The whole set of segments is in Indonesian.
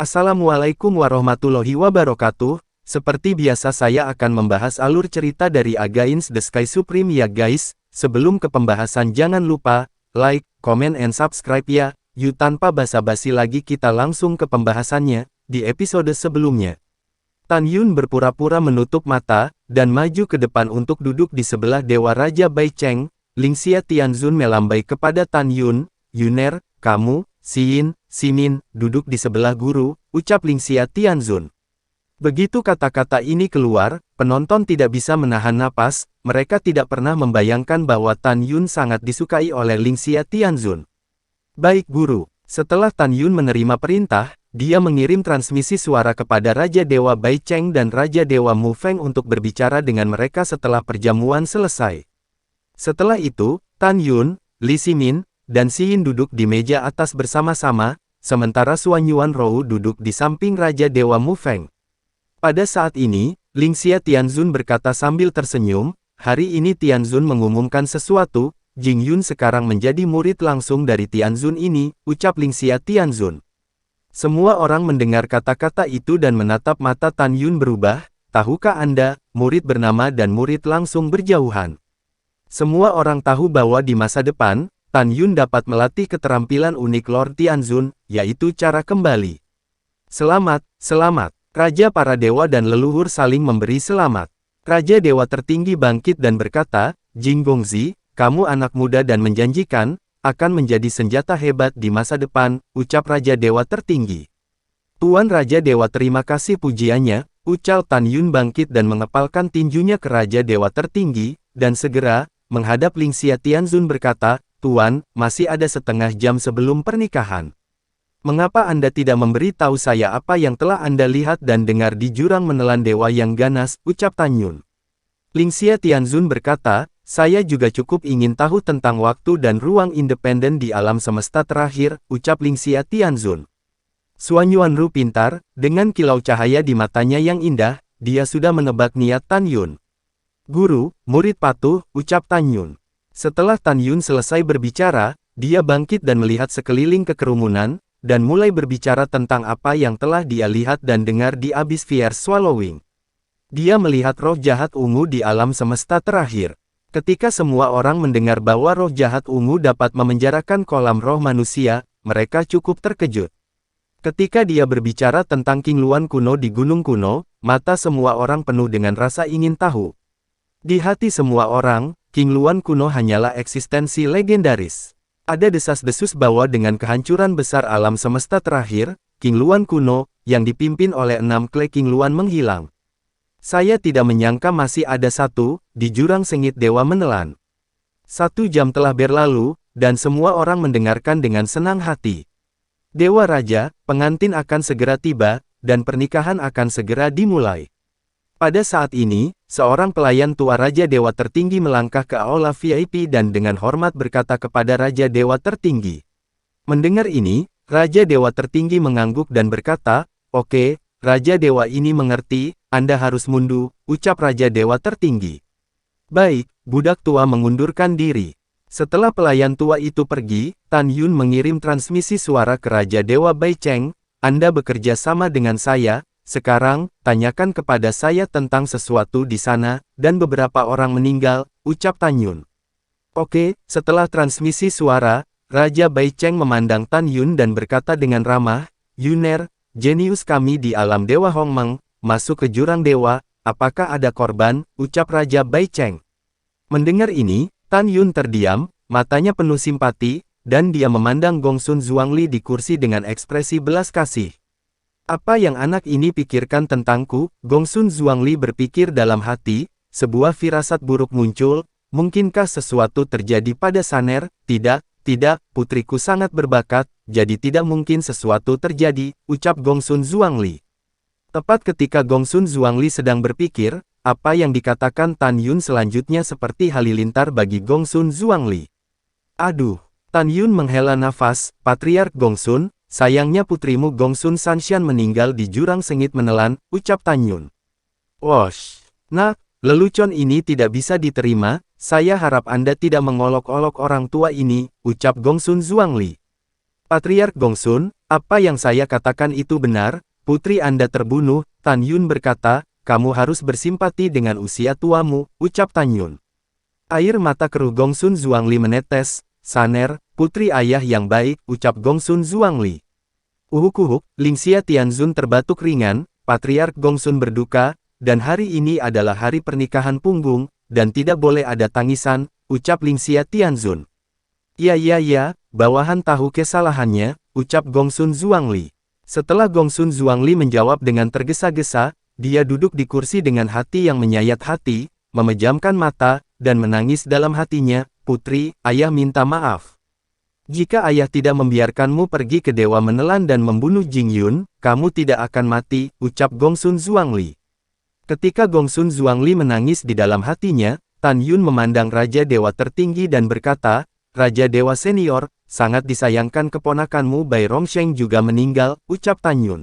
Assalamualaikum warahmatullahi wabarakatuh. Seperti biasa saya akan membahas alur cerita dari Against the Sky Supreme ya guys. Sebelum ke pembahasan jangan lupa, like, comment and subscribe ya. Yuk tanpa basa-basi lagi kita langsung ke pembahasannya. Di episode sebelumnya, Tan Yun berpura-pura menutup mata, dan maju ke depan untuk duduk di sebelah Dewa Raja Bai Cheng. Lingxia Tianzun melambai kepada Tan Yun, "Yuner, kamu, Xin, Simin, duduk di sebelah guru," ucap Lingxia Tianzun. Begitu kata-kata ini keluar, penonton tidak bisa menahan napas, mereka tidak pernah membayangkan bahwa Tan Yun sangat disukai oleh Lingxia Tianzun. "Baik guru." Setelah Tan Yun menerima perintah, dia mengirim transmisi suara kepada Raja Dewa Bai Cheng dan Raja Dewa Mu Feng untuk berbicara dengan mereka setelah perjamuan selesai. Setelah itu, Tan Yun, Li Ximin, dan Xin duduk di meja atas bersama-sama, sementara Suan Yuan Rou duduk di samping Raja Dewa Mu Feng. Pada saat ini, Lingxia Tianzun berkata sambil tersenyum, "Hari ini Tianzun mengumumkan sesuatu, Jing Yun sekarang menjadi murid langsung dari Tianzun ini," ucap Lingxia Tianzun. Semua orang mendengar kata-kata itu dan menatap mata Tan Yun berubah. "Tahukah Anda, murid bernama dan murid langsung berjauhan?" Semua orang tahu bahwa di masa depan, Tan Yun dapat melatih keterampilan unik Lord Tianzun, yaitu cara kembali. "Selamat, selamat." Raja para dewa dan leluhur saling memberi selamat. Raja dewa tertinggi bangkit dan berkata, "Jing Gongzi, kamu anak muda dan menjanjikan, akan menjadi senjata hebat di masa depan," ucap Raja Dewa tertinggi. "Tuan Raja Dewa, terima kasih pujiannya," ucap Tan Yun bangkit dan mengepalkan tinjunya ke Raja Dewa tertinggi, dan segera, menghadap Lingxia Tianzun berkata, "Tuan, masih ada setengah jam sebelum pernikahan. Mengapa Anda tidak memberi tahu saya apa yang telah Anda lihat dan dengar di jurang menelan dewa yang ganas," ucap Tan Yun. Lingxia Tianzun berkata, "Saya juga cukup ingin tahu tentang waktu dan ruang independen di alam semesta terakhir," ucap Lingxia Tianzun. Suan Yuan Ru pintar, dengan kilau cahaya di matanya yang indah, dia sudah menebak niat Tan Yun. "Guru, murid patuh," ucap Tan Yun. Setelah Tan Yun selesai berbicara, dia bangkit dan melihat sekeliling ke kerumunan, dan mulai berbicara tentang apa yang telah dia lihat dan dengar di Abyss Fierce Swallowing. Dia melihat roh jahat ungu di alam semesta terakhir. Ketika semua orang mendengar bahwa roh jahat ungu dapat memenjarakan kolam roh manusia, mereka cukup terkejut. Ketika dia berbicara tentang King Luan kuno di Gunung Kuno, mata semua orang penuh dengan rasa ingin tahu. Di hati semua orang, King Luan kuno hanyalah eksistensi legendaris. Ada desas-desus bahwa dengan kehancuran besar alam semesta terakhir, King Luan kuno, yang dipimpin oleh 6 klan King Luan menghilang. Saya tidak menyangka masih ada satu, di jurang sengit dewa menelan. 1 jam telah berlalu, dan semua orang mendengarkan dengan senang hati. Dewa Raja, pengantin akan segera tiba, dan pernikahan akan segera dimulai. Pada saat ini, seorang pelayan tua Raja Dewa tertinggi melangkah ke aula VIP dan dengan hormat berkata kepada Raja Dewa tertinggi. Mendengar ini, Raja Dewa tertinggi mengangguk dan berkata, "Oke, Raja Dewa ini mengerti, Anda harus mundur," ucap Raja Dewa tertinggi. "Baik," budak tua mengundurkan diri. Setelah pelayan tua itu pergi, Tan Yun mengirim transmisi suara ke Raja Dewa Bai Cheng, "Anda bekerja sama dengan saya. Sekarang, tanyakan kepada saya tentang sesuatu di sana, dan beberapa orang meninggal," ucap Tan Yun. "Oke." Setelah transmisi suara, Raja Bai Cheng memandang Tan Yun dan berkata dengan ramah, "Yuner, jenius kami di alam Dewa Hongmeng, masuk ke jurang dewa, apakah ada korban?" ucap Raja Bai Cheng. Mendengar ini, Tan Yun terdiam, matanya penuh simpati, dan dia memandang Gongsun Zhuangli di kursi dengan ekspresi belas kasih. "Apa yang anak ini pikirkan tentangku?" Gongsun Zhuangli berpikir dalam hati, sebuah firasat buruk muncul, "Mungkinkah sesuatu terjadi pada Saner?" "Tidak, tidak, putriku sangat berbakat, jadi tidak mungkin sesuatu terjadi," ucap Gongsun Zhuangli. Tepat ketika Gongsun Zhuangli sedang berpikir, apa yang dikatakan Tan Yun selanjutnya seperti halilintar bagi Gongsun Zhuangli. "Aduh." Tan Yun menghela nafas, "Patriark Gongsun, sayangnya putrimu Gongsun Sanshan meninggal di jurang sengit menelan," ucap Tan Yun. "Wosh. Nak, lelucon ini tidak bisa diterima, saya harap Anda tidak mengolok-olok orang tua ini," ucap Gongsun Zhuangli. "Patriark Gongsun, Apa yang saya katakan itu benar, putri Anda terbunuh, Tan Yun berkata, kamu harus bersimpati dengan usia tuamu, ucap Tan Yun. Air mata keruh Gongsun Zhuangli menetes, Saner, putri ayah yang baik, ucap Gongsun Zhuangli. Uhuk-uhuk, Lingxia Tianzun terbatuk ringan, Patriark Gongsun berduka, dan hari ini adalah hari pernikahan punggung, dan tidak boleh ada tangisan, ucap Lingxia Tianzun. Ya, bawahan tahu kesalahannya, ucap Gongsun Zhuangli. Setelah Gongsun Zhuangli menjawab dengan tergesa-gesa, dia duduk di kursi dengan hati yang menyayat hati, memejamkan mata, dan menangis dalam hatinya, putri, ayah minta maaf. Jika ayah tidak membiarkanmu pergi ke Dewa Menelan dan membunuh Jing Yun, kamu tidak akan mati, ucap Gongsun Zhuangli. Ketika Gongsun Zhuangli menangis di dalam hatinya, Tan Yun memandang Raja Dewa tertinggi dan berkata, Raja Dewa Senior, sangat disayangkan keponakanmu Bai Rongsheng juga meninggal, ucap Tan Yun.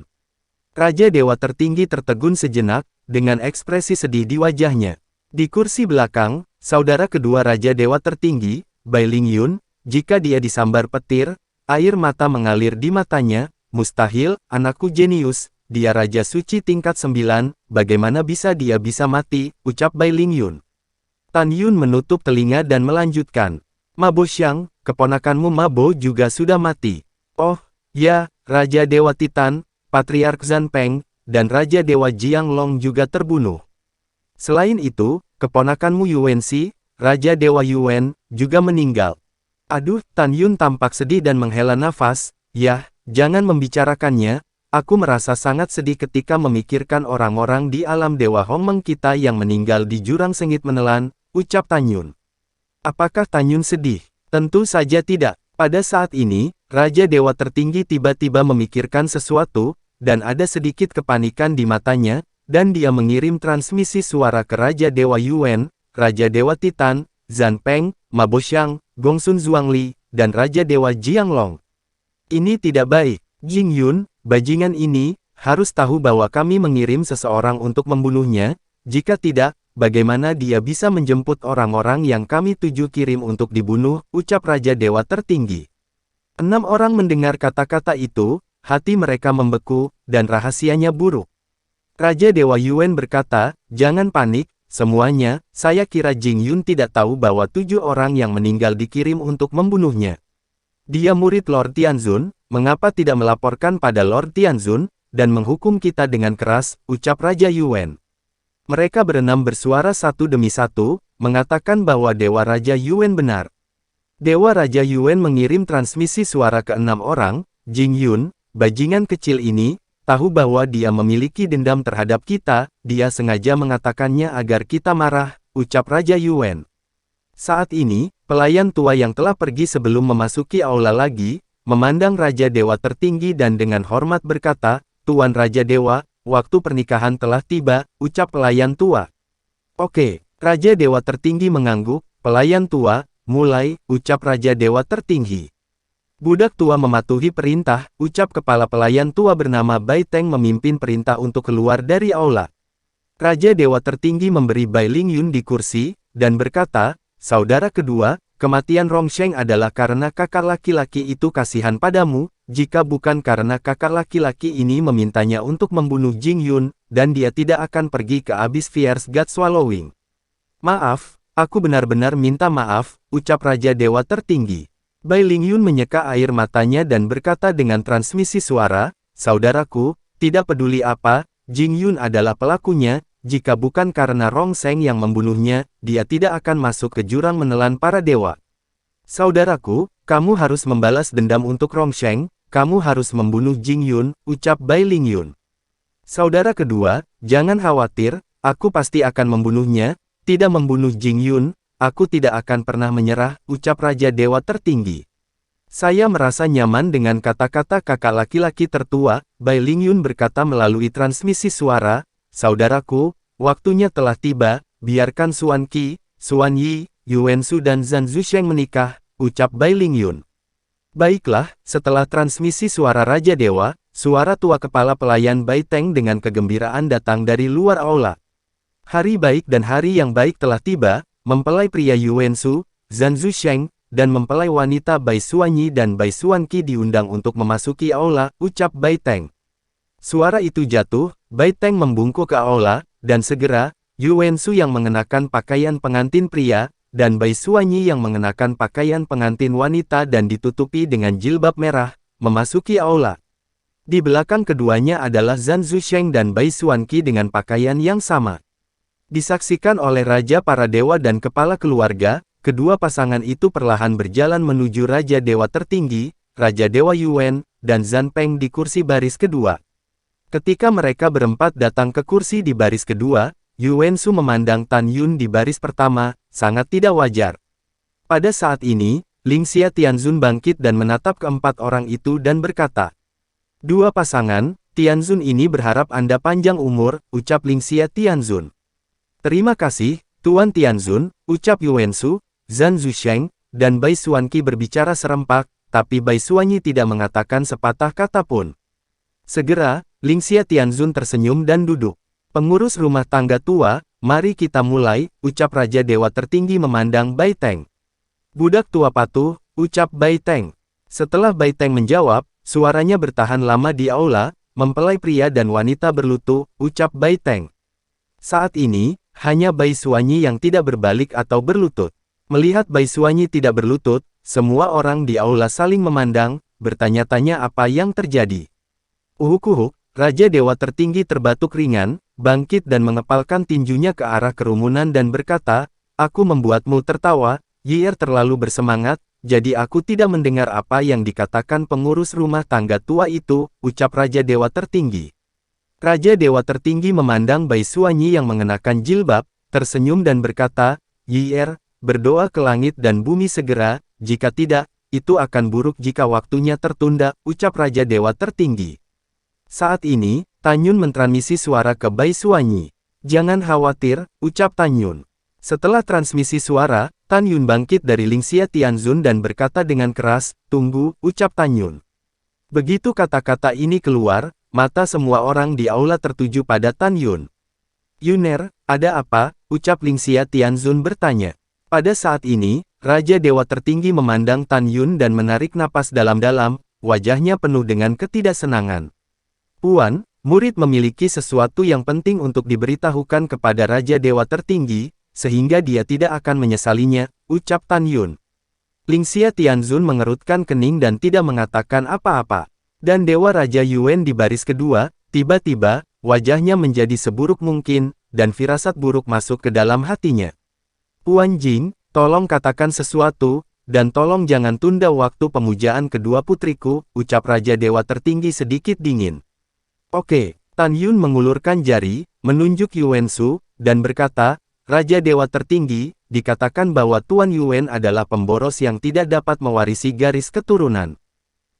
Raja Dewa tertinggi tertegun sejenak, dengan ekspresi sedih di wajahnya. Di kursi belakang, saudara kedua Raja Dewa tertinggi, Bai Lingyun, jika dia disambar petir, air mata mengalir di matanya, mustahil, anakku jenius, dia Raja Suci tingkat 9, bagaimana bisa dia bisa mati, ucap Bai Lingyun. Tan Yun menutup telinga dan melanjutkan, Ma Bo Xiang, keponakanmu Ma Bo juga sudah mati. Oh, ya, Raja Dewa Titan, Patriark Zhan Peng, dan Raja Dewa Jiang Long juga terbunuh. Selain itu, keponakanmu Yuanxi, Raja Dewa Yuan, juga meninggal. Aduh, Tan Yun tampak sedih dan menghela nafas, yah, jangan membicarakannya, aku merasa sangat sedih ketika memikirkan orang-orang di alam Dewa Hongmeng kita yang meninggal di jurang sengit menelan, ucap Tan Yun. Apakah Tan Yun sedih? Tentu saja tidak. Pada saat ini, Raja Dewa tertinggi tiba-tiba memikirkan sesuatu, dan ada sedikit kepanikan di matanya, dan dia mengirim transmisi suara ke Raja Dewa Yuan, Raja Dewa Titan, Zhan Peng, Ma Bo Xiang, Gongsun Zhuangli, dan Raja Dewa Jianglong. Ini tidak baik. Jing Yun, bajingan ini, harus tahu bahwa kami mengirim seseorang untuk membunuhnya, jika tidak, bagaimana dia bisa menjemput orang-orang yang kami tuju kirim untuk dibunuh, ucap Raja Dewa tertinggi. 6 orang mendengar kata-kata itu, hati mereka membeku, dan rahasianya buruk. Raja Dewa Yuan berkata, jangan panik, semuanya, saya kira Jing Yun tidak tahu bahwa 7 orang yang meninggal dikirim untuk membunuhnya. Dia murid Lord Tianzun, mengapa tidak melaporkan pada Lord Tianzun, dan menghukum kita dengan keras, ucap Raja Yuan. Mereka berenam bersuara satu demi satu, mengatakan bahwa Dewa Raja Yuan benar. Dewa Raja Yuan mengirim transmisi suara ke 6 orang, Jing Yun, bajingan kecil ini, tahu bahwa dia memiliki dendam terhadap kita, dia sengaja mengatakannya agar kita marah, ucap Raja Yuan. Saat ini, pelayan tua yang telah pergi sebelum memasuki aula lagi, memandang Raja Dewa tertinggi dan dengan hormat berkata, Tuan Raja Dewa, waktu pernikahan telah tiba, ucap pelayan tua. Oke, Raja Dewa tertinggi mengangguk, pelayan tua, mulai, ucap Raja Dewa tertinggi. Budak tua mematuhi perintah, ucap kepala pelayan tua bernama Bai Teng memimpin perintah untuk keluar dari aula. Raja Dewa tertinggi memberi Bai Lingyun di kursi, dan berkata, saudara kedua, kematian Rongsheng adalah karena kakak laki-laki itu kasihan padamu, jika bukan karena kakak laki-laki ini memintanya untuk membunuh Jing Yun, dan dia tidak akan pergi ke Abyss Fierce God Swallowing. Maaf, aku benar-benar minta maaf, ucap Raja Dewa tertinggi. Bai Lingyun menyeka air matanya dan berkata dengan transmisi suara, saudaraku, tidak peduli apa, Jing Yun adalah pelakunya, jika bukan karena Rongsheng yang membunuhnya, dia tidak akan masuk ke jurang menelan para dewa. Saudaraku, kamu harus membalas dendam untuk Rongsheng, kamu harus membunuh Jing Yun, ucap Bai Lingyun. Saudara kedua, jangan khawatir, aku pasti akan membunuhnya, tidak membunuh Jing Yun, aku tidak akan pernah menyerah, ucap Raja Dewa tertinggi. Saya merasa nyaman dengan kata-kata kakak laki-laki tertua, Bai Lingyun berkata melalui transmisi suara, saudaraku, waktunya telah tiba, biarkan Xuan Qi, Xuan Yi, Yuan Shu dan Zhan Zusheng menikah, ucap Bai Lingyun. Baiklah, setelah transmisi suara Raja Dewa, suara tua kepala pelayan Bai Teng dengan kegembiraan datang dari luar aula. Hari baik dan hari yang baik telah tiba, mempelai pria Yuan Shu, Zhan Zusheng, dan mempelai wanita Bai Xuanyi dan Bai Xuanqi diundang untuk memasuki aula, ucap Bai Teng. Suara itu jatuh, Bai Teng membungkuk ke aula, dan segera, Yu Wensu yang mengenakan pakaian pengantin pria, dan Bai Xuanyi yang mengenakan pakaian pengantin wanita dan ditutupi dengan jilbab merah, memasuki aula. Di belakang keduanya adalah Zhan Zusheng dan Bai Xuanqi dengan pakaian yang sama. Disaksikan oleh Raja para Dewa dan Kepala Keluarga, kedua pasangan itu perlahan berjalan menuju Raja Dewa tertinggi, Raja Dewa Yuan, dan Zhan Peng di kursi baris kedua. Ketika mereka berempat datang ke kursi di baris kedua, Yu Wensu memandang Tan Yun di baris pertama, sangat tidak wajar. Pada saat ini, Lingxia Tianzun bangkit dan menatap keempat orang itu dan berkata, "Dua pasangan, Tianzun ini berharap Anda panjang umur," ucap Lingxia Tianzun. "Terima kasih, Tuan Tianzun," ucap Yu Wensu. Zhan Zusheng dan Bai Xuanqi berbicara serempak, tapi Bai Xuanyi tidak mengatakan sepatah kata pun. Segera, Lingxia Tianzun tersenyum dan duduk. "Pengurus rumah tangga tua, mari kita mulai," ucap Raja Dewa tertinggi memandang Bai Teng. "Budak tua patuh," ucap Bai Teng. Setelah Bai Teng menjawab, suaranya bertahan lama di aula, "Mempelai pria dan wanita berlutut," ucap Bai Teng. Saat ini, hanya Bai Xuanyi yang tidak berbalik atau berlutut. Melihat Bai Xuanyi tidak berlutut, semua orang di aula saling memandang, bertanya-tanya apa yang terjadi. Uhuk-uhuk, Raja Dewa tertinggi terbatuk ringan, bangkit dan mengepalkan tinjunya ke arah kerumunan dan berkata, "Aku membuatmu tertawa, Yi'er terlalu bersemangat, jadi aku tidak mendengar apa yang dikatakan pengurus rumah tangga tua itu," ucap Raja Dewa tertinggi. Raja Dewa tertinggi memandang Bai Xuanyi yang mengenakan jilbab, tersenyum dan berkata, "Yi'er, berdoa ke langit dan bumi segera, jika tidak, itu akan buruk jika waktunya tertunda," ucap Raja Dewa tertinggi. Saat ini, Tan Yun mentransmisi suara ke Bai Xuanyi. "Jangan khawatir," ucap Tan Yun. Setelah transmisi suara, Tan Yun bangkit dari Lingxia Tianzun dan berkata dengan keras, "Tunggu," ucap Tan Yun. Begitu kata-kata ini keluar, mata semua orang di aula tertuju pada Tan Yun. "Yuner, ada apa?" ucap Lingxia Tianzun bertanya. Pada saat ini, Raja Dewa tertinggi memandang Tan Yun dan menarik napas dalam-dalam, wajahnya penuh dengan ketidaksenangan. "Puan, murid memiliki sesuatu yang penting untuk diberitahukan kepada Raja Dewa tertinggi, sehingga dia tidak akan menyesalinya," ucap Tan Yun. Lingxia Tianzun mengerutkan kening dan tidak mengatakan apa-apa. Dan Dewa Raja Yuan di baris kedua, tiba-tiba, wajahnya menjadi seburuk mungkin, dan firasat buruk masuk ke dalam hatinya. "Puan Jing, tolong katakan sesuatu, dan tolong jangan tunda waktu pemujaan kedua putriku," ucap Raja Dewa tertinggi sedikit dingin. "Oke," Tan Yun mengulurkan jari, menunjuk Yu Wensu, dan berkata, "Raja Dewa tertinggi, dikatakan bahwa Tuan Yuan adalah pemboros yang tidak dapat mewarisi garis keturunan.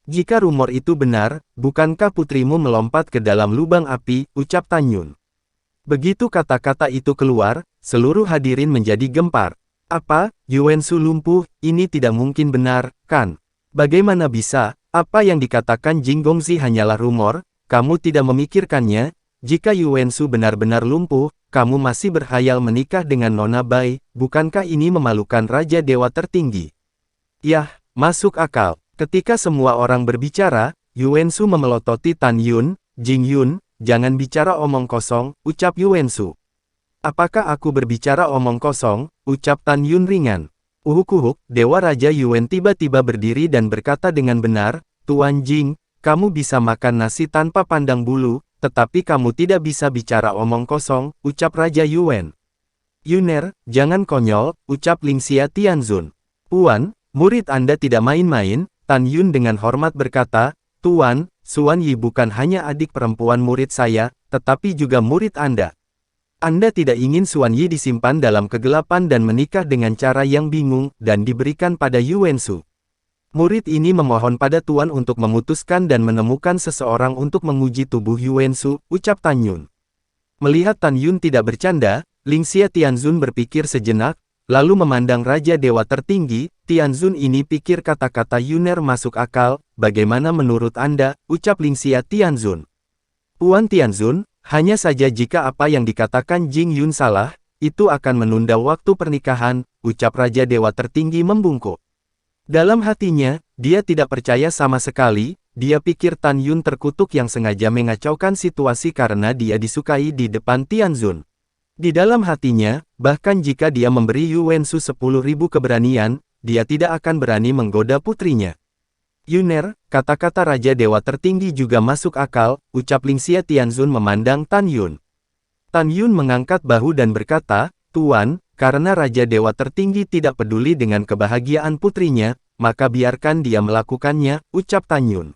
Jika rumor itu benar, bukankah putrimu melompat ke dalam lubang api?" ucap Tan Yun. Begitu kata-kata itu keluar, seluruh hadirin menjadi gempar. "Apa, Yu Wensu lumpuh? Ini tidak mungkin benar, kan? Bagaimana bisa? Apa yang dikatakan Jing Gongzi hanyalah rumor, kamu tidak memikirkannya? Jika Yu Wensu benar-benar lumpuh, kamu masih berkhayal menikah dengan Nona Bai, bukankah ini memalukan Raja Dewa tertinggi?" "Yah, masuk akal." Ketika semua orang berbicara, Yu Wensu memelototi Tan Yun. "Jing Yun, jangan bicara omong kosong," ucap Yu Wensu. "Apakah aku berbicara omong kosong?" ucap Tan Yun ringan. Uhuk-uhuk, Dewa Raja Yuan tiba-tiba berdiri dan berkata dengan benar, "Tuan Jing, kamu bisa makan nasi tanpa pandang bulu, tetapi kamu tidak bisa bicara omong kosong," ucap Raja Yuan. "Yuner, jangan konyol," ucap Lingxia Tianzun. "Puan, murid Anda tidak main-main," Tan Yun dengan hormat berkata, "Tuan, Xuan Yi bukan hanya adik perempuan murid saya, tetapi juga murid Anda. Anda tidak ingin Xuan Yi disimpan dalam kegelapan dan menikah dengan cara yang bingung, dan diberikan pada Yu Wensu. Murid ini memohon pada Tuan untuk memutuskan dan menemukan seseorang untuk menguji tubuh Yu Wensu," ucap Tan Yun. Melihat Tan Yun tidak bercanda, Lingxia Tianzun berpikir sejenak, lalu memandang Raja Dewa tertinggi. "Tianzun ini pikir kata-kata Yuner masuk akal, bagaimana menurut Anda?" ucap Lingxia Tianzun. "Puan Tianzun, hanya saja jika apa yang dikatakan Jing Yun salah, itu akan menunda waktu pernikahan," ucap Raja Dewa tertinggi membungkuk. Dalam hatinya, dia tidak percaya sama sekali, dia pikir Tan Yun terkutuk yang sengaja mengacaukan situasi karena dia disukai di depan Tianzun. Di dalam hatinya, bahkan jika dia memberi Yu Wensu 10.000 keberanian, dia tidak akan berani menggoda putrinya. Yuner, kata-kata Raja Dewa Tertinggi juga masuk akal, ucap Lingxia Tianzun memandang Tan Yun. Tan Yun mengangkat bahu dan berkata, Tuan, karena Raja Dewa Tertinggi tidak peduli dengan kebahagiaan putrinya, maka biarkan dia melakukannya, ucap Tan Yun.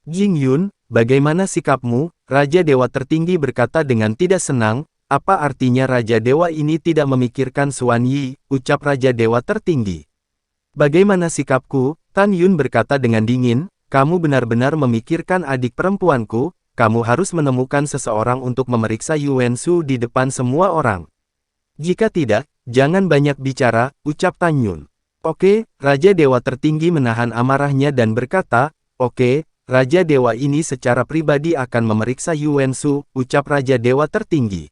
Jing Yun, bagaimana sikapmu? Raja Dewa Tertinggi berkata dengan tidak senang, apa artinya Raja Dewa ini tidak memikirkan Xuan Yi, ucap Raja Dewa Tertinggi. Bagaimana sikapku? Tan Yun berkata dengan dingin, kamu benar-benar memikirkan adik perempuanku, kamu harus menemukan seseorang untuk memeriksa Yu Wensu di depan semua orang. Jika tidak, jangan banyak bicara, ucap Tan Yun. Oke, Raja Dewa Tertinggi menahan amarahnya dan berkata, oke, Raja Dewa ini secara pribadi akan memeriksa Yu Wensu, ucap Raja Dewa Tertinggi.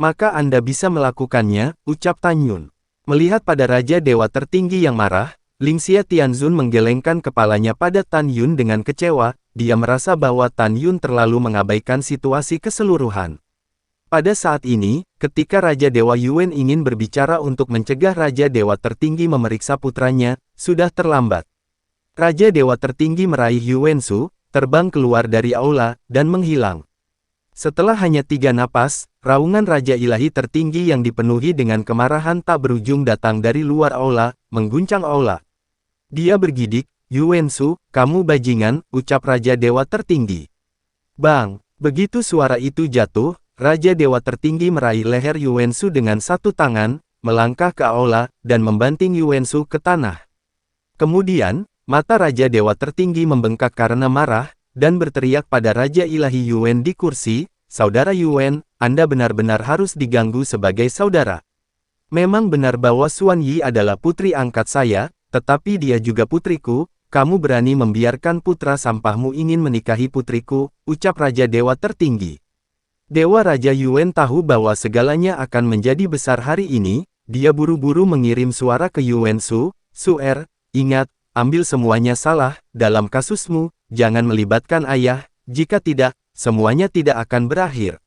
Maka Anda bisa melakukannya, ucap Tan Yun. Melihat pada Raja Dewa Tertinggi yang marah, Lingxia Tianzun menggelengkan kepalanya pada Tan Yun dengan kecewa, dia merasa bahwa Tan Yun terlalu mengabaikan situasi keseluruhan. Pada saat ini, ketika Raja Dewa Yuan ingin berbicara untuk mencegah Raja Dewa Tertinggi memeriksa putranya, sudah terlambat. Raja Dewa Tertinggi meraih Yu Wensu, terbang keluar dari aula, dan menghilang. Setelah hanya 3 napas, raungan Raja Ilahi Tertinggi yang dipenuhi dengan kemarahan tak berujung datang dari luar aula, mengguncang aula. Dia bergidik, Yu Wensu, kamu bajingan, ucap Raja Dewa Tertinggi. Bang! Begitu suara itu jatuh, Raja Dewa Tertinggi meraih leher Yu Wensu dengan satu tangan, melangkah ke aula, dan membanting Yu Wensu ke tanah. Kemudian, mata Raja Dewa Tertinggi membengkak karena marah, dan berteriak pada Raja Ilahi Yuan di kursi, Saudara Yuan, Anda benar-benar harus diganggu sebagai saudara. Memang benar bahwa Xuan Yi adalah putri angkat saya, tetapi dia juga putriku, kamu berani membiarkan putra sampahmu ingin menikahi putriku, ucap Raja Dewa Tertinggi. Dewa Raja Yuan tahu bahwa segalanya akan menjadi besar hari ini, dia buru-buru mengirim suara ke Yu Wensu, Suer, ingat, ambil semuanya salah, dalam kasusmu, jangan melibatkan ayah, jika tidak, semuanya tidak akan berakhir.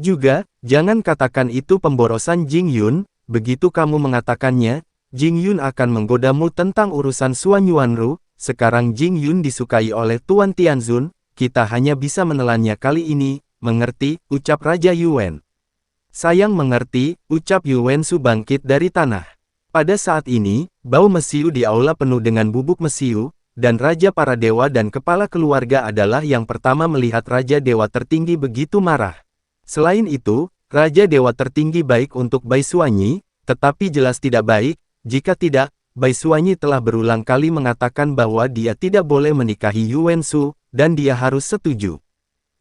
Juga, jangan katakan itu pemborosan Jing Yun, begitu kamu mengatakannya, Jing Yun akan menggodamu tentang urusan Xuan Yuanru, sekarang Jing Yun disukai oleh Tuan Tianzun, kita hanya bisa menelannya kali ini, mengerti, ucap Raja Yuan. Sayang mengerti, ucap Yu Wensu bangkit dari tanah. Pada saat ini, bau mesiu di aula penuh dengan bubuk mesiu, dan Raja para Dewa dan Kepala Keluarga adalah yang pertama melihat Raja Dewa Tertinggi begitu marah. Selain itu, Raja Dewa Tertinggi baik untuk Bai Xuanyi, tetapi jelas tidak baik, jika tidak, Bai Xuanyi telah berulang kali mengatakan bahwa dia tidak boleh menikahi Yu Wensu, dan dia harus setuju.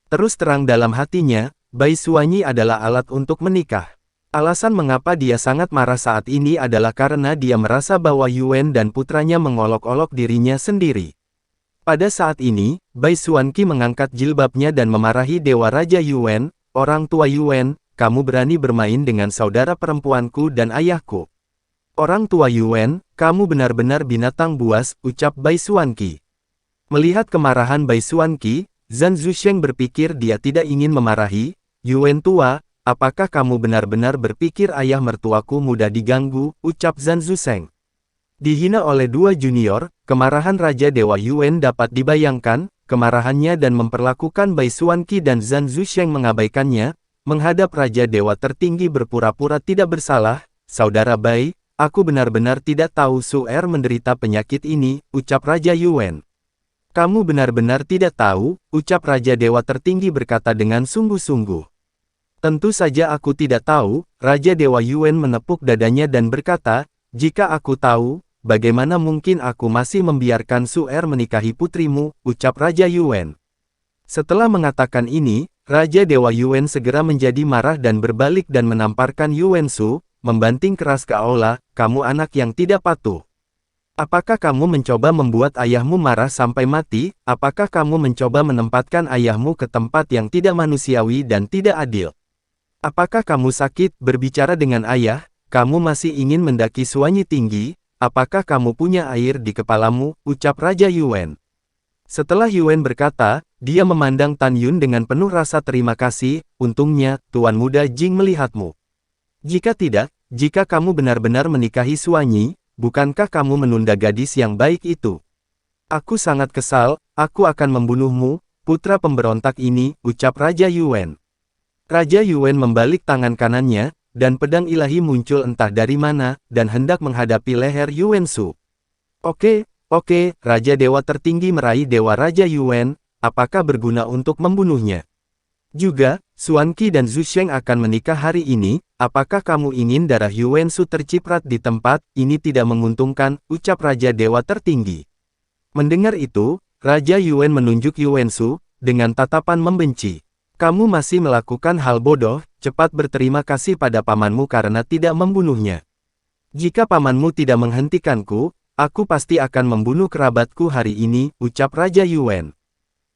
Terus terang dalam hatinya, Bai Xuanyi adalah alat untuk menikah. Alasan mengapa dia sangat marah saat ini adalah karena dia merasa bahwa Yuan dan putranya mengolok-olok dirinya sendiri. Pada saat ini, Bai Xuanqi mengangkat jilbabnya dan memarahi Dewa Raja Yuan, orang tua Yuan, kamu berani bermain dengan saudara perempuanku dan ayahku. Orang tua Yuan, kamu benar-benar binatang buas, ucap Bai Xuanqi. Melihat kemarahan Bai Xuanqi, Zhan Zusheng berpikir dia tidak ingin memarahi, Yuan tua, apakah kamu benar-benar berpikir ayah mertuaku mudah diganggu, ucap Zhan Zusheng. Dihina oleh dua junior, kemarahan Raja Dewa Yuan dapat dibayangkan, kemarahannya dan memperlakukan Bai Xuanqi dan Zhan Zusheng mengabaikannya, menghadap Raja Dewa Tertinggi berpura-pura tidak bersalah, saudara Bai, aku benar-benar tidak tahu Suer menderita penyakit ini, ucap Raja Yuan. Kamu benar-benar tidak tahu, ucap Raja Dewa Tertinggi berkata dengan sungguh-sungguh. Tentu saja aku tidak tahu, Raja Dewa Yuan menepuk dadanya dan berkata, jika aku tahu, bagaimana mungkin aku masih membiarkan Suer menikahi putrimu, ucap Raja Yuan. Setelah mengatakan ini, Raja Dewa Yuan segera menjadi marah dan berbalik dan menamparkan Yu Wensu, membanting keras ke aula, kamu anak yang tidak patuh. Apakah kamu mencoba membuat ayahmu marah sampai mati? Apakah kamu mencoba menempatkan ayahmu ke tempat yang tidak manusiawi dan tidak adil? Apakah kamu sakit berbicara dengan ayah? Kamu masih ingin mendaki Xuanyi tinggi? apakah kamu punya air di kepalamu, ucap Raja Yuan. Setelah Yuan berkata, dia memandang Tan Yun dengan penuh rasa terima kasih, untungnya, Tuan Muda Jing melihatmu. Jika tidak, jika kamu benar-benar menikahi Suanyi, bukankah kamu menunda gadis yang baik itu? Aku sangat kesal, aku akan membunuhmu, putra pemberontak ini, ucap Raja Yuan. Raja Yuan membalik tangan kanannya, dan pedang ilahi muncul entah dari mana, dan hendak menghadapi leher Yuan Shu. Oke, Raja Dewa Tertinggi meraih Dewa Raja Yuan, apakah berguna untuk membunuhnya? Juga, Xuan Qi dan Zhu Sheng akan menikah hari ini, apakah kamu ingin darah Yuan Shu terciprat di tempat, ini tidak menguntungkan, ucap Raja Dewa Tertinggi. Mendengar itu, Raja Yuan menunjuk Yuan Shu, dengan tatapan membenci. Kamu masih melakukan hal bodoh, cepat berterima kasih pada pamanmu karena tidak membunuhnya. Jika pamanmu tidak menghentikanku, aku pasti akan membunuh kerabatku hari ini, ucap Raja Yuan.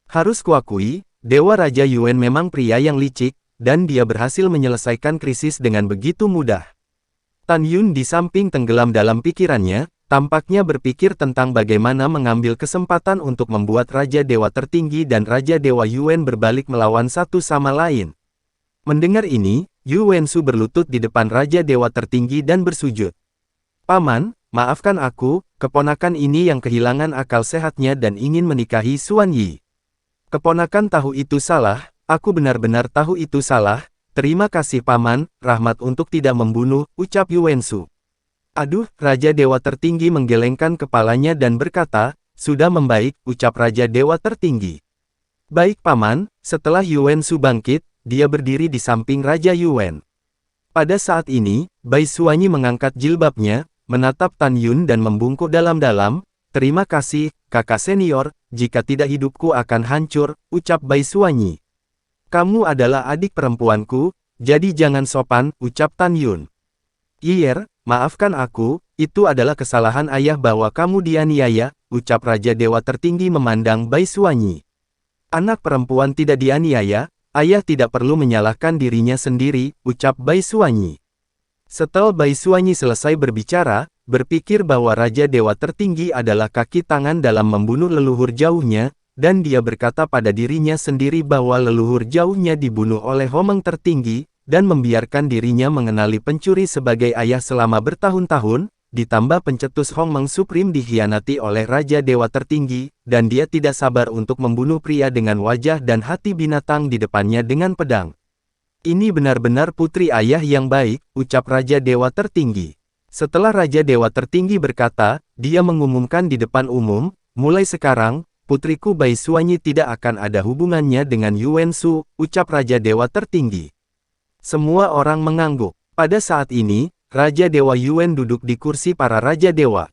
Harus kuakui, Dewa Raja Yuan memang pria yang licik, dan dia berhasil menyelesaikan krisis dengan begitu mudah. Tan Yun di samping tenggelam dalam pikirannya, tampaknya berpikir tentang bagaimana mengambil kesempatan untuk membuat Raja Dewa Tertinggi dan Raja Dewa Yuan berbalik melawan satu sama lain. Mendengar ini, Yuan Shu berlutut di depan Raja Dewa Tertinggi dan bersujud. Paman, maafkan aku, keponakan ini yang kehilangan akal sehatnya dan ingin menikahi Suanyi. Keponakan tahu itu salah, aku benar-benar tahu itu salah, terima kasih paman, rahmat untuk tidak membunuh, ucap Yuan Shu. Aduh, Raja Dewa Tertinggi menggelengkan kepalanya dan berkata, sudah membaik, ucap Raja Dewa Tertinggi. Baik paman, setelah Yuan Shu bangkit, dia berdiri di samping Raja Yuan. Pada saat ini, Bai Suanyi mengangkat jilbabnya, menatap Tan Yun dan membungkuk dalam-dalam, terima kasih, kakak senior, jika tidak hidupku akan hancur, ucap Bai Suanyi. Kamu adalah adik perempuanku, jadi jangan sopan, ucap Tan Yun. Iyer, maafkan aku, itu adalah kesalahan ayah bahwa kamu dianiaya, ucap Raja Dewa Tertinggi memandang Bai Suanyi. Anak perempuan tidak dianiaya, ayah tidak perlu menyalahkan dirinya sendiri, ucap Bai Suanyi. Setelah Bai Suanyi selesai berbicara, berpikir bahwa Raja Dewa Tertinggi adalah kaki tangan dalam membunuh leluhur jauhnya, dan dia berkata pada dirinya sendiri bahwa leluhur jauhnya dibunuh oleh Homeng Tertinggi, dan membiarkan dirinya mengenali pencuri sebagai ayah selama bertahun-tahun, ditambah pencetus Homeng Supreme dikhianati oleh Raja Dewa Tertinggi, dan dia tidak sabar untuk membunuh pria dengan wajah dan hati binatang di depannya dengan pedang. Ini benar-benar putri ayah yang baik, ucap Raja Dewa Tertinggi. Setelah Raja Dewa Tertinggi berkata, dia mengumumkan di depan umum, mulai sekarang, putriku Bai Suanyi tidak akan ada hubungannya dengan Yuan Shu, ucap Raja Dewa Tertinggi. Semua orang mengangguk. Pada saat ini, Raja Dewa Yuan duduk di kursi para Raja Dewa.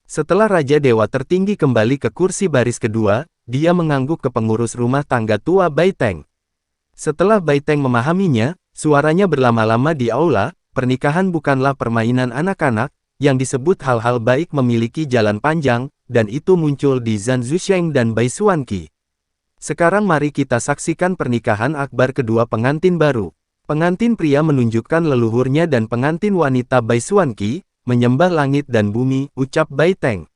Setelah Raja Dewa Tertinggi kembali ke kursi baris kedua, dia mengangguk ke pengurus rumah tangga tua Bai Teng. Setelah Bai Teng memahaminya, suaranya berlama-lama di aula, pernikahan bukanlah permainan anak-anak, yang disebut hal-hal baik memiliki jalan panjang, dan itu muncul di Zhan Zusheng dan Bai Xuan Qi. Sekarang mari kita saksikan pernikahan akbar kedua pengantin baru. Pengantin pria menunjukkan leluhurnya dan pengantin wanita Bai Xuan Qi, menyembah langit dan bumi, ucap Bai Teng.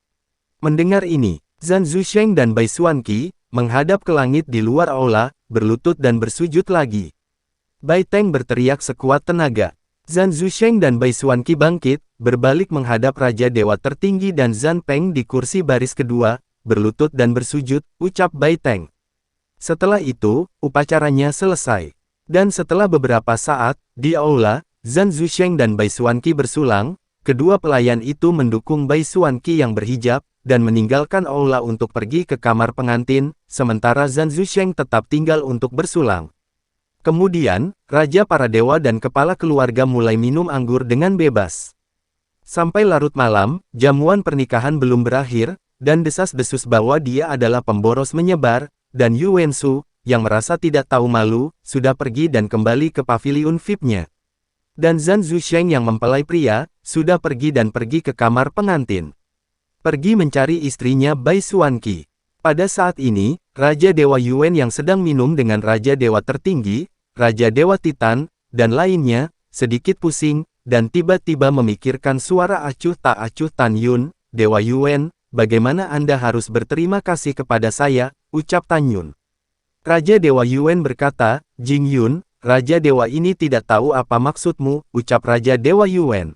Mendengar ini, Zhan Zusheng dan Bai Xuan Qi, menghadap ke langit di luar aula, berlutut dan bersujud lagi. Bai Teng berteriak sekuat tenaga. Zhan Zusheng dan Bai Xuan Qi bangkit, berbalik menghadap Raja Dewa Tertinggi dan Zhan Peng di kursi baris kedua, berlutut dan bersujud, ucap Bai Teng. Setelah itu, upacaranya selesai. Dan setelah beberapa saat, di aula, Zhan Zusheng dan Bai Xuan Qi bersulang, kedua pelayan itu mendukung Bai Xuan Qi yang berhijab, dan meninggalkan aula untuk pergi ke kamar pengantin, sementara Zhan Zusheng tetap tinggal untuk bersulang. Kemudian, Raja para Dewa dan kepala keluarga mulai minum anggur dengan bebas. Sampai larut malam, jamuan pernikahan belum berakhir, dan desas-desus bahwa dia adalah pemboros menyebar, dan Yuan Shu, yang merasa tidak tahu malu, sudah pergi dan kembali ke paviliun VIP-nya. Dan Zhan Zusheng yang mempelai pria, sudah pergi ke kamar pengantin. Pergi mencari istrinya Bai Xuan Qi. Pada saat ini, Raja Dewa Yuan yang sedang minum dengan Raja Dewa Tertinggi, Raja Dewa Titan, dan lainnya, sedikit pusing, dan tiba-tiba memikirkan suara acuh tak acuh. Tan Yun, Dewa Yuan, bagaimana Anda harus berterima kasih kepada saya, ucap Tan Yun. Raja Dewa Yuan berkata, Jing Yun, Raja Dewa ini tidak tahu apa maksudmu, ucap Raja Dewa Yuan.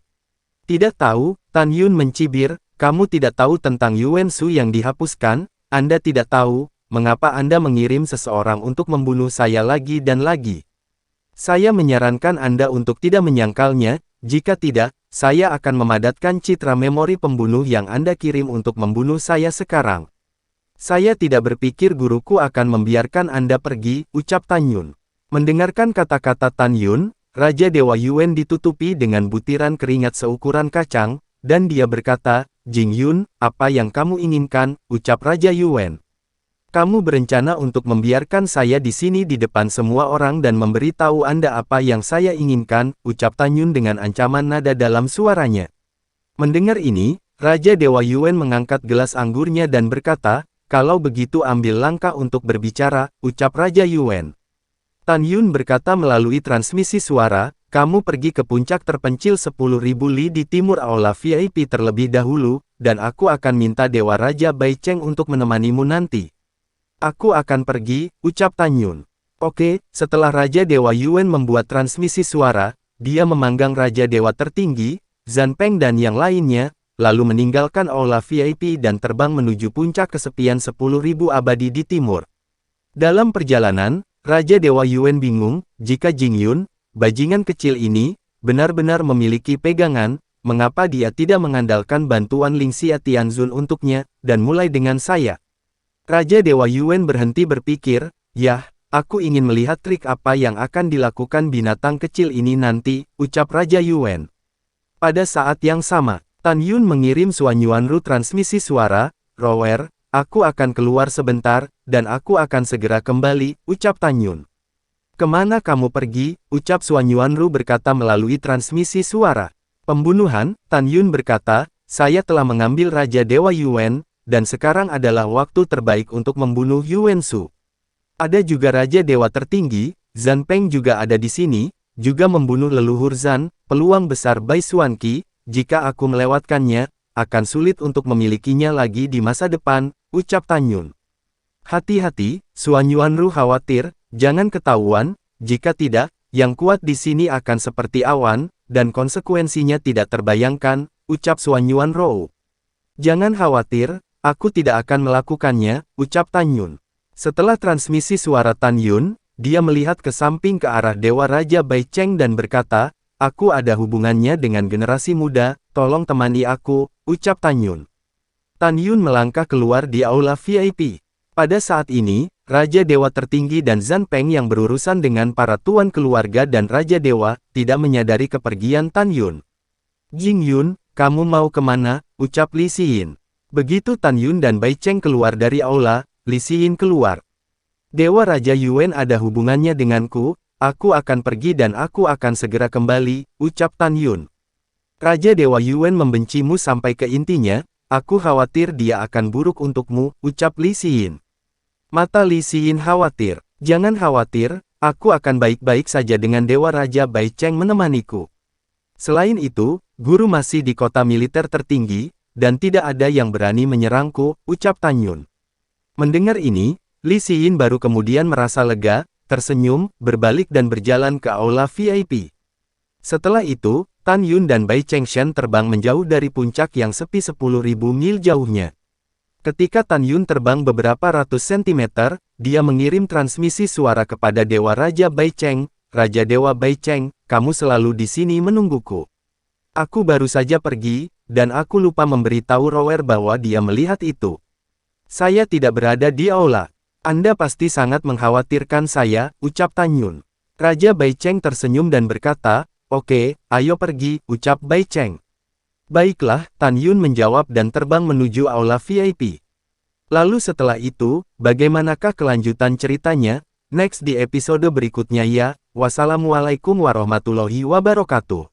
Tidak tahu, Tan Yun mencibir, kamu tidak tahu tentang Yuan Shu yang dihapuskan, Anda tidak tahu, mengapa Anda mengirim seseorang untuk membunuh saya lagi dan lagi. Saya menyarankan Anda untuk tidak menyangkalnya, jika tidak, saya akan memadatkan citra memori pembunuh yang Anda kirim untuk membunuh saya sekarang. Saya tidak berpikir guruku akan membiarkan Anda pergi, ucap Tan Yun. Mendengarkan kata-kata Tan Yun, Raja Dewa Yuan ditutupi dengan butiran keringat seukuran kacang, dan dia berkata, Jing Yun, apa yang kamu inginkan, ucap Raja Yuan. Kamu berencana untuk membiarkan saya di sini di depan semua orang dan memberitahu Anda apa yang saya inginkan, ucap Tan Yun dengan ancaman nada dalam suaranya. Mendengar ini, Raja Dewa Yuan mengangkat gelas anggurnya dan berkata, kalau begitu ambil langkah untuk berbicara, ucap Raja Yuan. Tan Yun berkata melalui transmisi suara, kamu pergi ke puncak terpencil 10.000 li di timur Aula VIP terlebih dahulu, dan aku akan minta Dewa Raja Bai Cheng untuk menemanimu nanti. Aku akan pergi, ucap Tan Yun. Oke, setelah Raja Dewa Yuan membuat transmisi suara, dia memanggang Raja Dewa tertinggi, Zhan Peng dan yang lainnya, lalu meninggalkan Aula VIP dan terbang menuju puncak kesepian 10.000 abadi di timur. Dalam perjalanan, Raja Dewa Yuan bingung, jika Jing Yun, bajingan kecil ini, benar-benar memiliki pegangan, mengapa dia tidak mengandalkan bantuan Ling Xia Tianzun untuknya, dan mulai dengan saya. Raja Dewa Yuan berhenti berpikir, yah, aku ingin melihat trik apa yang akan dilakukan binatang kecil ini nanti, ucap Raja Yuan. Pada saat yang sama, Tan Yun mengirim Xuan Yuanru transmisi suara, Rower, aku akan keluar sebentar, dan aku akan segera kembali, ucap Tan Yun. Kemana kamu pergi, ucap Xuan Yuanru berkata melalui transmisi suara. Pembunuhan, Tan Yun berkata, saya telah mengambil Raja Dewa Yuan, dan sekarang adalah waktu terbaik untuk membunuh Yuan Shu. Ada juga Raja Dewa tertinggi, Zhan Peng juga ada di sini, juga membunuh leluhur Zhan, peluang besar Bai Xuanqi, jika aku melewatkannya, akan sulit untuk memilikinya lagi di masa depan, ucap Tan Yun. Hati-hati, Xuan Yuanru khawatir, jangan ketahuan, jika tidak, yang kuat di sini akan seperti awan, dan konsekuensinya tidak terbayangkan, ucap Xuan Yuanru. Jangan khawatir, aku tidak akan melakukannya, ucap Tan Yun. Setelah transmisi suara Tan Yun, dia melihat ke samping ke arah Dewa Raja Bai Cheng dan berkata, aku ada hubungannya dengan generasi muda, tolong temani aku, ucap Tan Yun. Tan Yun melangkah keluar di Aula VIP. Pada saat ini, Raja Dewa tertinggi dan Zhan Peng yang berurusan dengan para tuan keluarga dan Raja Dewa, tidak menyadari kepergian Tan Yun. Jing Yun, kamu mau kemana, ucap Li Xin. Begitu Tan Yun dan Bai Cheng keluar dari aula, Li Xin keluar. Dewa Raja Yuan ada hubungannya denganku, aku akan pergi dan aku akan segera kembali, ucap Tan Yun. Raja Dewa Yuan membencimu sampai ke intinya, aku khawatir dia akan buruk untukmu, ucap Li Xin. Mata Li Xin khawatir, jangan khawatir, aku akan baik-baik saja dengan Dewa Raja Bai Cheng menemaniku. Selain itu, guru masih di kota militer tertinggi, dan tidak ada yang berani menyerangku, ucap Tan Yun. Mendengar ini, Li Xin baru kemudian merasa lega, tersenyum, berbalik dan berjalan ke aula VIP. Setelah itu, Tan Yun dan Bai Chengshen terbang menjauh dari puncak yang sepi 10.000 mil jauhnya. Ketika Tan Yun terbang beberapa ratus sentimeter, dia mengirim transmisi suara kepada Dewa Raja Bai Cheng, Raja Dewa Bai Cheng, kamu selalu di sini menungguku. Aku baru saja pergi, dan aku lupa memberitahu Rower bahwa dia melihat itu. Saya tidak berada di aula. Anda pasti sangat mengkhawatirkan saya, ucap Tan Yun. Raja Bai Cheng tersenyum dan berkata, oke, ayo pergi, ucap Bai Cheng. Baiklah, Tan Yun menjawab dan terbang menuju aula VIP. Lalu setelah itu, bagaimanakah kelanjutan ceritanya? Next di episode berikutnya ya. Wassalamualaikum warahmatullahi wabarakatuh.